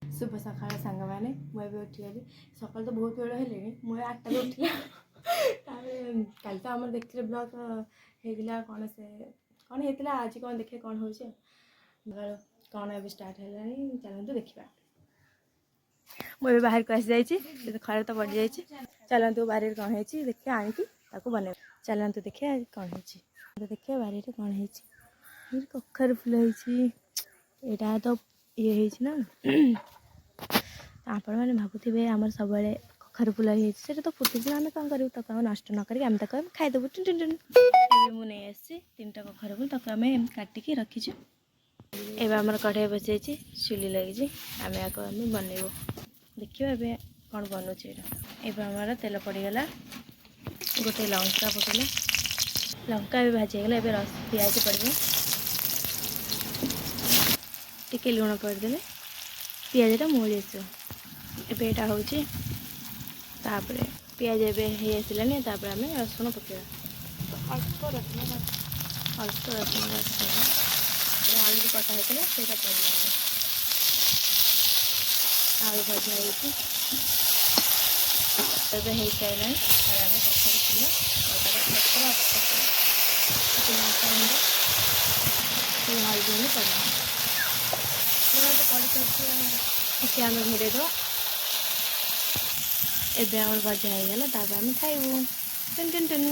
शुभ सकाळ सांग मैंने मुझे उठिगली सकाल तो बहुत बेड़ है मुझे 8टा उठिला कल तो आम देखते ब्लॉग होगा कौन से कौन होता आज कौन देखे कौन हो कौन अब स्टार्ट है चलते देखा मुझे बाहर को आसी जाइए खरा तो पड़ जाइए चलतु बारी कौन है देखिए आणिकी बन चलतु देखिए कौन है देखिए बारी कौन है कखार फुल होता तो ये ना आपण मैंने भावुवे आम सब कखार फुल से तो फुटी आम कौन करूँ तक नष्ट नक खाईदेबू टिन मुझे आसी 3टा कखार फुल तक आम काटिकी रखीचु एवं आम कढ़ाई बस चुली लगी आम आगे आम बनइबू देखिए ए कौन बनूचे एवं आमर तेल पड़गला गोटे लंका पकड़ा लंका भी भाजीगला ए रस पिज पड़े टिके लुण पड़दे पिजटा मुड़ी आसो एटा हूँ पिज एसलानी आम रसुण पकेगा अल्प रसुण आलू कटा होता है पड़ा आलू भजा हो सारा कखार फुल हल्दी पड़ा टे आम घेरे दो एबे आम भजा होगा आम खाइबू टन टन टन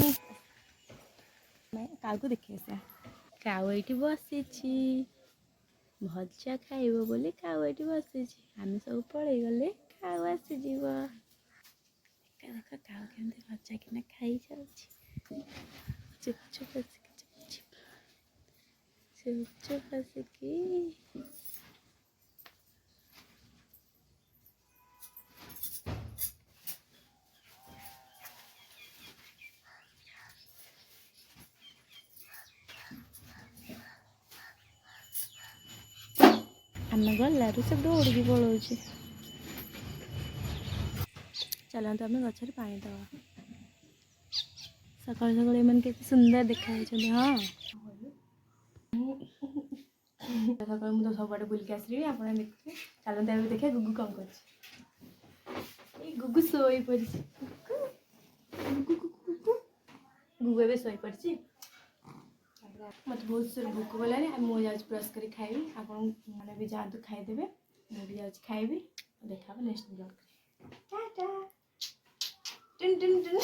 काऊ देखिए से काऊ ये बसी भजा खाइब बोली काऊ ये बसी आम सब पलि गले काऊ आसीज देख काऊ केमती भजा कि खाई जाऊँ चुप चुप आसिकी आम गलू से दौड़ी पलाऊँ चलते आम गचर पा दवा सकाल सकाल एम के सुंदर देखा हाँ सकाल मुझे सब आड़े बुल्क आसली आप देखिए चलते अभी देखिए गुगु कौन कर गुगु शोई पड़ी गुगु ए शोई पड़ी मत बहुत जोर भोक गलानी मुझे जाऊँ ब्रश कर खाइबी आप भी जातु खाईदेवे मुझे जाऊँ खाइबी देखा next blog Tata tin tin tin